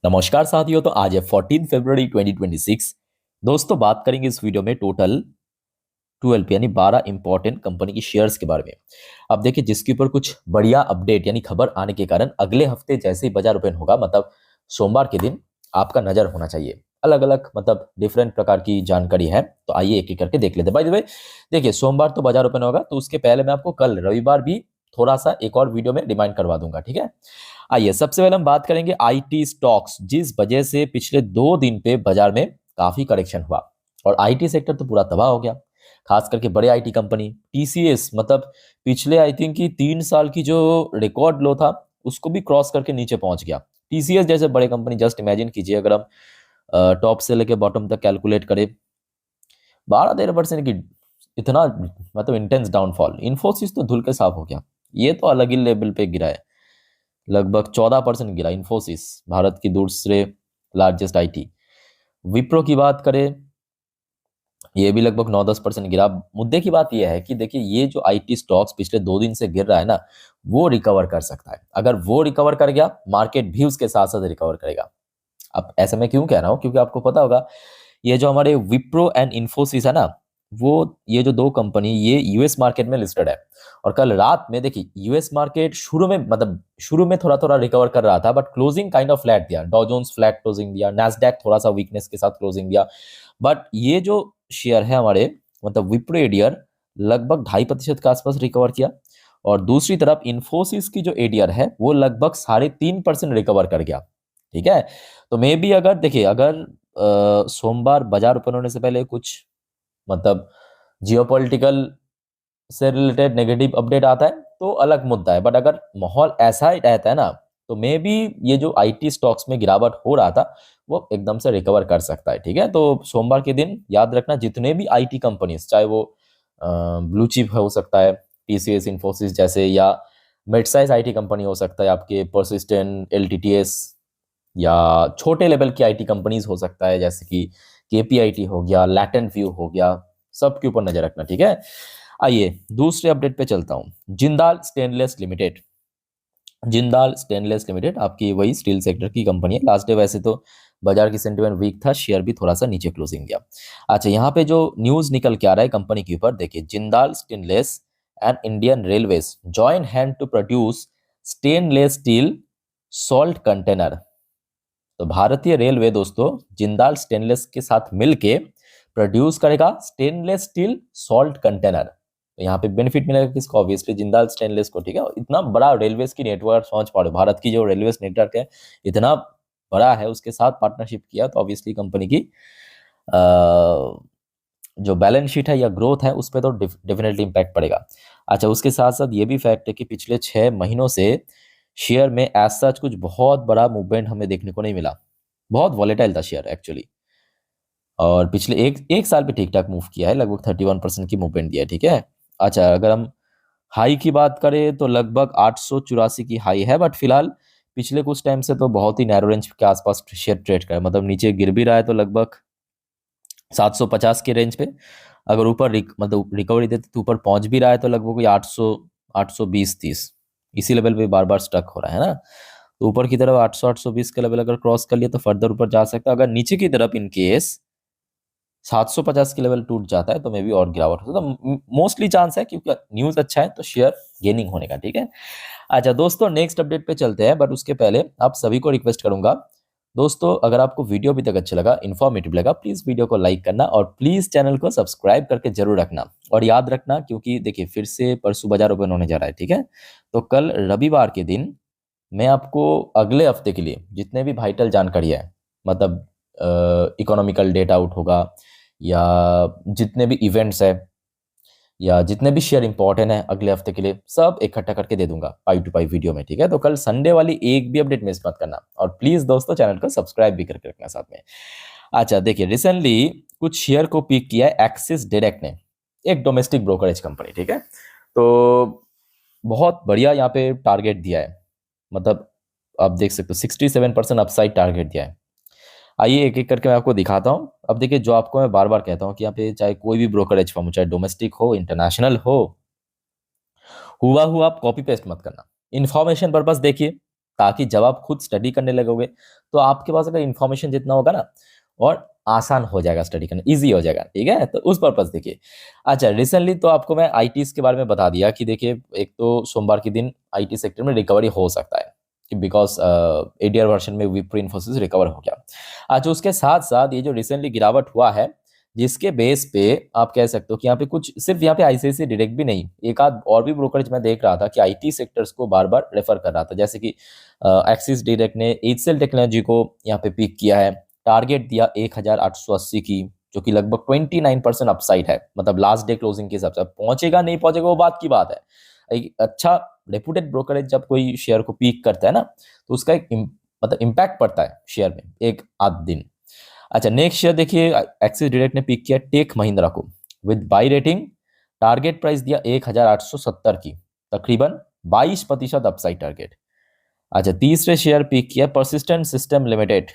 नमस्कार साथियों। तो आज है 14 फरवरी 2026। दोस्तों बात करेंगे इस वीडियो में टोटल 12 यानी 12 इंपॉर्टेंट कंपनी की शेयर्स के बारे में। अब देखिए, जिसके ऊपर कुछ बढ़िया अपडेट यानी खबर आने के कारण अगले हफ्ते जैसे ही बाजार ओपन होगा, मतलब सोमवार के दिन, आपका नजर होना चाहिए। अलग अलग मतलब डिफरेंट प्रकार की जानकारी है, तो आइए एक एक करके देख लेते हैं। बाय द वे, देखिए सोमवार तो बाजार ओपन होगा, तो उसके पहले मैं आपको कल रविवार भी थोड़ा सा एक और वीडियो में रिमाइंड करवा दूंगा, ठीक है। आइए सबसे पहले हम बात करेंगे आईटी स्टॉक्स, जिस वजह से पिछले 2 दिन पे बाजार में काफी करेक्शन हुआ और आईटी सेक्टर तो पूरा तबाह हो गया। खास करके बड़े आईटी कंपनी टीसीएस, मतलब पिछले आई थिंक कि 3 साल की जो रिकॉर्ड लो था उसको भी क्रॉस करके नीचे पहुंच गया। टीसीएस जैसे बड़े कंपनी, जस्ट इमेजिन कीजिए, अगर हम टॉप से लेके बॉटम तक कैलकुलेट करें, 12-13% की इतना मतलब इंटेंस डाउनफॉल। इन्फोसिस तो धुल के साफ हो गया, ये तो अलग ही लेवल पे गिरा है। लगभग 14% गिरा इन्फोसिस, भारत की दूसरे लार्जेस्ट आईटी। विप्रो की बात करें, ये भी लगभग 9-10% गिरा। मुद्दे की बात यह है कि देखिए, ये जो आईटी स्टॉक्स पिछले 2 दिन से गिर रहा है ना, वो रिकवर कर सकता है। अगर वो रिकवर कर गया, मार्केट भी उसके साथ साथ रिकवर करेगा। अब ऐसा मैं क्यों कह रहा हूँ, क्योंकि आपको पता होगा, ये जो हमारे विप्रो एंड इन्फोसिस है ना, वो ये जो 2 कंपनी ये यूएस मार्केट में लिस्टेड है। और कल रात में देखिए, यूएस मार्केट शुरू में थोड़ा थोड़ा रिकवर कर रहा था, but closing kind of flat दिया। डॉ जोन्स फ्लैट क्लोजिंग दिया, नैस्डैक थोड़ा सा वीकनेस के साथ क्लोजिंग दिया। बट ये जो शेयर है हमारे, मतलब विप्रो एडीआर, लगभग 2.5% के आसपास रिकवर किया। और दूसरी तरफ इन्फोसिस की जो एडीआर है वो लगभग 3.5% रिकवर कर गया, ठीक है। तो मे बी अगर देखिए, अगर सोमवार बाजार ओपन होने से पहले कुछ मतलब जियोपॉलिटिकल से रिलेटेड नेगेटिव अपडेट आता है तो अलग मुद्दा है, बट अगर माहौल ऐसा ही रहता है ना, तो मे बी ये जो आईटी स्टॉक्स में गिरावट हो रहा था वो एकदम से रिकवर कर सकता है, ठीक है। तो सोमवार के दिन याद रखना, जितने भी आईटी कंपनीज, चाहे वो ब्लू चिप हो सकता है टीसीएस इन्फोसिस जैसे, या मिड साइज आईटी कंपनी हो सकता है आपके परसिस्टेंट एलटीटीएस, या छोटे लेवल की आईटी कंपनीज हो सकता है जैसे कि केपीआईटी हो गया, लैटेंट व्यू हो गया, सबके ऊपर नजर रखना, ठीक है। आइए दूसरे अपडेट पे चलता हूं। जिंदाल स्टेनलेस लिमिटेड आपकी वही स्टील सेक्टर की कंपनी है। लास्ट डे वैसे तो बाजार की सेंटिमेंट वीक था, शेयर भी थोड़ा सा नीचे क्लोजिंग गया। अच्छा, यहाँ पे जो न्यूज निकल के आ रहा है कंपनी के ऊपर, देखिए, Jindal stainless and Indian railways join hand to produce stainless steel salt container. तो भारतीय रेलवे दोस्तों जिंदाल स्टेनलेस के साथ मिलके प्रोड्यूस करेगा स्टेनलेस स्टील सॉल्ट कंटेनर। तो यहाँ पे बेनिफिट मिलेगा किसको? ऑब्वियसली जिंदाल स्टेनलेस को, ठीक है। इतना बड़ा रेलवे की नेटवर्क समझ पा रहे हो, भारत की जो रेलवे नेटवर्क है इतना बड़ा है, उसके साथ पार्टनरशिप किया तो ऑब्वियसली कंपनी की जो बैलेंस शीट है या ग्रोथ है उस पर तो डेफिनेटली इंपैक्ट पड़ेगा। अच्छा, उसके साथ साथ ये भी फैक्ट है कि पिछले 6 महीनों से शेयर में एज सच कुछ बहुत बड़ा मूवमेंट हमें देखने को नहीं मिला। बहुत वॉलेटाइल था शेयर एक्चुअली, और पिछले एक एक साल पे ठीक ठाक मूव किया है, लगभग 31% की मूवमेंट दिया है, ठीक है। अच्छा, अगर हम हाई की बात करें तो लगभग 884 की हाई है, बट फिलहाल पिछले कुछ टाइम से तो बहुत ही नैरो रेंज के आसपास शेयर ट्रेड का है, मतलब नीचे गिर भी रहा है तो लगभग 750 के रेंज पे। अगर ऊपर मतलब रिकवरी देते तो ऊपर पहुंच भी रहा है तो लगभग कोई 820-30 इसी लेवल पे बार बार स्टक हो रहा है ना। तो ऊपर की तरफ 800-820 का लेवल अगर क्रॉस कर लिया तो फर्दर ऊपर जा सकता है। अगर नीचे की तरफ इन केस 750 के लेवल टूट जाता है तो मे बी और गिरावट हो, तो मोस्टली चांस है, क्योंकि न्यूज अच्छा है तो शेयर गेनिंग होने का, ठीक है। अच्छा दोस्तों, नेक्स्ट अपडेट पे चलते हैं, बट उसके पहले आप सभी को रिक्वेस्ट करूंगा, दोस्तों अगर आपको वीडियो अभी तक अच्छा लगा, इन्फॉर्मेटिव लगा, प्लीज वीडियो को लाइक करना और प्लीज चैनल को सब्सक्राइब करके जरूर रखना। और याद रखना, क्योंकि देखिए फिर से परसों बाजार ओपन होने जा रहा है, ठीक है। तो कल रविवार के दिन मैं आपको अगले हफ्ते के लिए जितने भी वाइटल जानकारी है, मतलब इकोनॉमिकल डेटा आउट होगा, या जितने भी इवेंट्स है, या जितने भी शेयर इंपॉर्टेंट है अगले हफ्ते के लिए, सब इकट्ठा करके दे दूंगा 5 टू 5 वीडियो में, ठीक है। तो कल संडे वाली एक भी अपडेट मिस मत करना, और प्लीज दोस्तों चैनल को सब्सक्राइब भी करके रखना साथ में। अच्छा देखिए, रिसेंटली कुछ शेयर को पिक किया है एक्सिस डायरेक्ट ने, एक डोमेस्टिक ब्रोकरेज कंपनी, ठीक है। तो बहुत बढ़िया यहाँ पे टारगेट दिया है, मतलब आप देख सकते हो 67% अपसाइड टारगेट दिया है। आइए एक एक करके मैं आपको दिखाता हूँ। अब देखिए, जो आपको मैं बार बार कहता हूँ कि यहाँ पे चाहे कोई भी ब्रोकरेज फर्म हो, चाहे डोमेस्टिक हो इंटरनेशनल हो, हुआ आप कॉपी पेस्ट मत करना, इन्फॉर्मेशन पर्पस देखिए, ताकि जब आप खुद स्टडी करने लगोगे तो आपके पास अगर इन्फॉर्मेशन जितना होगा ना, और आसान हो जाएगा स्टडी करना, इजी हो जाएगा, ठीक है। तो उस पर्पज देखिए, अच्छा रिसेंटली तो आपको मैं आईटीज के बारे में बता दिया कि देखिए एक तो सोमवार के दिन आईटी सेक्टर में रिकवरी हो सकता है कि बिकॉज एडीआर वर्जन में विप्रो इन्फोसिस रिकवर हो गया। अच्छा उसके साथ साथ ये जो रिसेंटली गिरावट हुआ है, जिसके बेस पे आप कह सकते हो कि यहाँ पे कुछ सिर्फ यहाँ पे आईसीआईसीआई डायरेक्ट भी नहीं, एक आध और भी ब्रोकरेज मैं देख रहा था कि आईटी सेक्टर्स को बार बार रेफर कर रहा था, जैसे कि एक्सिस डायरेक्ट ने एचसीएल टेक्नोलॉजी को यहाँ पे पिक किया है, टारगेट दिया 1880 की, जो कि लगभग 29% अपसाइड है, मतलब लास्ट डे क्लोजिंग के हिसाब से। पहुंचेगा नहीं पहुंचेगा वो बात की बात है, एक अच्छा रेपुटेड ब्रोकरेज जब कोई शेयर को पीक करता है ना, तो उसका एक मतलब इम्पैक्ट पड़ता है शेयर में एक आध दिन। अच्छा नेक्स्ट शेयर देखिए, एक्सिस डायरेक्ट ने पिक किया टेक महिंद्रा को with by rating, target price दिया 1870 की, तकरीबन 22% अपसाइड टारगेट। अच्छा तीसरे शेयर पिक किया परसिस्टेंट सिस्टम लिमिटेड।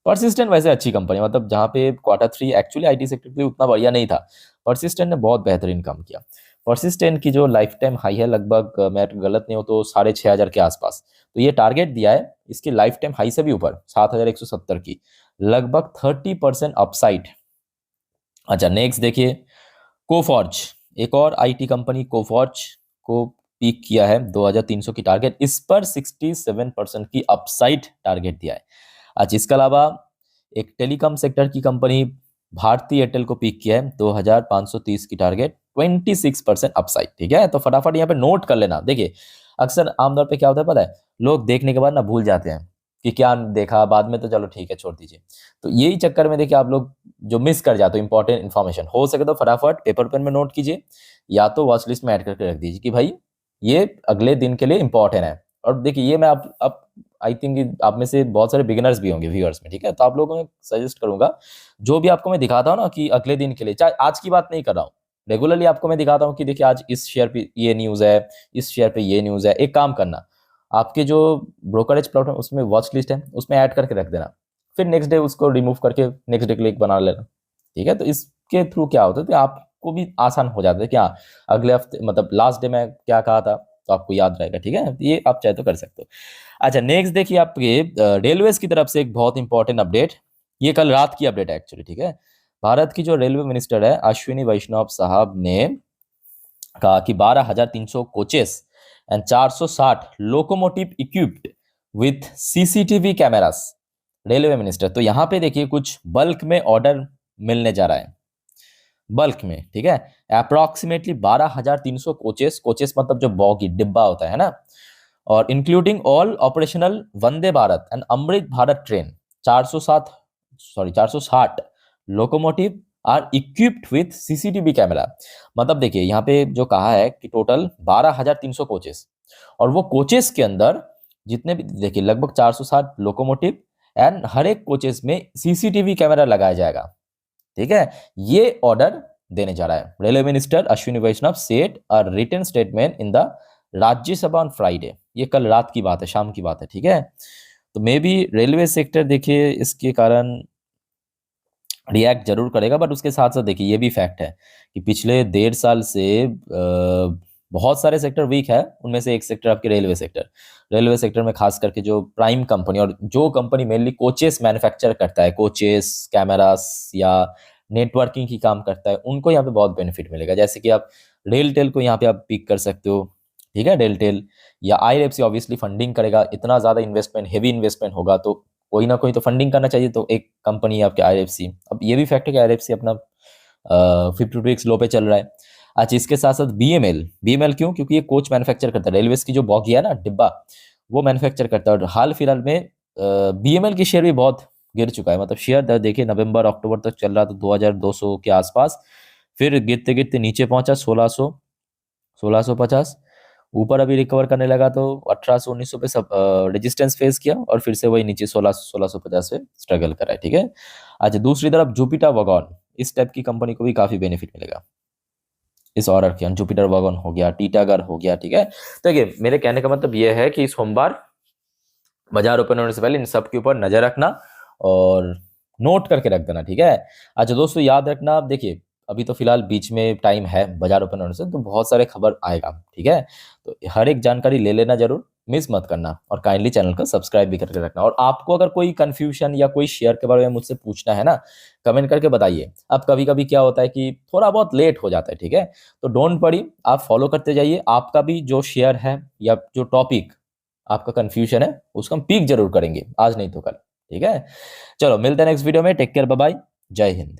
परसिस्टेंट वैसे अच्छी कंपनी है, मतलब जहाँ पे Q3 एक्चुअली आईटी सेक्टर के लिए उतना बढ़िया नहीं था, परसिस्टेंट ने बहुत बेहतरीन काम किया। परसिस्टेंट की जो लाइफ टाइम हाई है लगभग, मैं गलत नहीं हो तो 6500 के आसपास, तो ये टारगेट दिया है इसकी लाइफ टाइम हाई से भी ऊपर 7170 की, लगभग 30% अपसाइड। अच्छा नेक्स्ट देखिए, कोफॉर्ज, एक और आईटी कंपनी कोफॉर्ज को पीक किया है 2300 की टारगेट, इस पर 67% की अपसाइड टारगेट दिया है। आज इसके अलावा एक टेलीकॉम सेक्टर की कंपनी भारती एयरटेल को पिक किया है 2530 की टारगेट, 26% अपसाइड, ठीक है। तो फटाफट यहाँ पे नोट कर लेना। देखिए अक्सर आमतौर पे क्या होता है पता है, लोग देखने के बाद ना भूल जाते हैं कि क्या देखा, बाद में तो चलो ठीक है छोड़ दीजिए, तो यही चक्कर में देखिए आप लोग जो मिस कर जाते हो इंपॉर्टेंट इन्फॉर्मेशन, हो सके तो फटाफट पेपर पेन में नोट कीजिए, या तो वॉच लिस्ट में ऐड करके रख दीजिए कि भाई ये अगले दिन के लिए इंपॉर्टेंट है। और देखिए ये मैं आप आई थिंक आप में से बहुत सारे बिगिनर्स भी होंगे व्यूअर्स में, ठीक है, तो आप लोगों को मैं सजेस्ट करूंगा जो भी आपको मैं दिखाता हूँ ना कि अगले दिन के लिए, चाहे आज की बात नहीं कर रहा हूँ, रेगुलरली आपको मैं दिखाता हूँ कि देखिए आज इस शेयर पे ये न्यूज़ है, इस शेयर पे ये न्यूज़ है, एक काम करना आपके जो ब्रोकरेज प्लेटफॉर्म उसमें वॉच लिस्ट है उसमें ऐड करके रख देना, फिर नेक्स्ट डे उसको रिमूव करके नेक्स्ट डे के लिए एक बना लेना, ठीक है। तो इसके थ्रू क्या होता है कि आपको भी आसान हो जाता है कि हाँ अगले हफ्ते मतलब लास्ट डे में क्या कहा था तो आपको याद रहेगा, ठीक है, ये आप चाहे तो कर सकते हो। अच्छा नेक्स्ट देखिए आपके रेलवेज की तरफ से एक बहुत इंपॉर्टेंट अपडेट, ये कल रात की अपडेट है एक्चुअली, ठीक है। भारत की जो रेलवे मिनिस्टर है अश्विनी वैष्णव साहब ने कहा कि 12,300 coaches and 460 locomotive equipped with CCTV cameras, railway minister. तो यहाँ पे देखिए कुछ बल्क में ऑर्डर मिलने जा रहा है, बल्क में, ठीक है, अप्रोक्सीमेटली 12,300 कोचेस, कोचेस मतलब जो बॉगी डिब्बा होता है ना, और including all operational Vande Bharat and Amrit Bharat train, 460 locomotive are equipped with CCTV camera. मतलब देखिए यहाँ पे जो कहा है कि टोटल 12,300 कोचेस, और वो कोचेस के अंदर जितने भी देखिए लगभग 460 लोकोमोटिव एंड हर एक कोचेस में सीसीटीवी कैमरा लगाया जाएगा, ठीक है। ये ऑर्डर देने जा रहा है railway minister Ashwini Vaishnaw said a written statement in the Rajya Sabha on Friday, ये कल रात की बात है, शाम की बात है, ठीक है। तो मे बी रेलवे सेक्टर देखिए इसके कारण रिएक्ट जरूर करेगा, बट उसके साथ साथ देखिए ये भी फैक्ट है कि पिछले 1.5 साल से बहुत सारे सेक्टर वीक है, उनमें से एक सेक्टर आपके रेलवे सेक्टर, रेलवे सेक्टर में खास करके जो प्राइम कंपनी और जो कंपनी मेनली कोचेस मैन्युफैक्चर करता है, कोचेस कैमरास या नेटवर्किंग की काम करता है, उनको यहाँ पे बहुत बेनिफिट मिलेगा। जैसे कि आप रेल टेल को यहाँ पे आप पिक कर सकते हो, ठीक है, रेल टेल या आईआरएफसी ऑब्वियसली फंडिंग करेगा, इतना ज़्यादा इन्वेस्टमेंट हेवी इन्वेस्टमेंट होगा तो कोई ना कोई तो फंडिंग करना चाहिए, तो एक कंपनी है आपके आईआरएफसी। अब ये भी फैक्ट है कि आईआरएफसी अपना 50 लो पे चल रहा है। अच्छा इसके साथ साथ बीएमएल, बीएमएल क्यों, क्योंकि ये कोच मैन्युफैक्चर करता है, रेलवेज की जो बॉगी है ना डिब्बा, वो मैन्युफैक्चर करता है, और हाल फिलहाल में बीएमएल की शेयर भी बहुत गिर चुका है, मतलब शेयर दर देखिए नवंबर अक्टूबर तक चल रहा था 2200 के आसपास, फिर गिरते गिरते नीचे पहुंचा 1600 1650, ऊपर अभी रिकवर करने लगा तो 1800-1900 पे सब रेजिस्टेंस फेस किया, और फिर से वही नीचे 1650 पे स्ट्रगल कर रहा है, ठीक है। अच्छा दूसरी तरफ जुपिटर वगॉन, इस टाइप की कंपनी को भी काफी बेनिफिट मिलेगा इस ऑर्डर के, जुपिटर वगॉन हो गया, टीटागर हो गया, ठीक है। तो देखिए मेरे कहने का मतलब ये है कि सोमवार बाजार ओपन होने से पहले इन सब के ऊपर नजर रखना और नोट करके रख देना, ठीक है। अच्छा दोस्तों याद रखना, आप देखिए अभी तो फिलहाल बीच में टाइम है बाजार ओपन होने से, तो बहुत सारे खबर आएगा, ठीक है, तो हर एक जानकारी ले लेना जरूर। मिस मत करना और काइंडली चैनल को सब्सक्राइब भी करके रखना। और आपको अगर कोई कंफ्यूजन या कोई शेयर के बारे में मुझसे पूछना है ना, कमेंट करके बताइए। अब कभी कभी क्या होता है कि थोड़ा बहुत लेट हो जाता है, ठीक है, तो डोंट वरी, आप फॉलो करते जाइए। आपका भी जो शेयर है या जो टॉपिक आपका कंफ्यूजन है उसको हम पिक जरूर करेंगे, आज नहीं तो कल, ठीक है। चलो मिलते हैं नेक्स्ट वीडियो में, टेक केयर, बाय बाय, जय हिंद।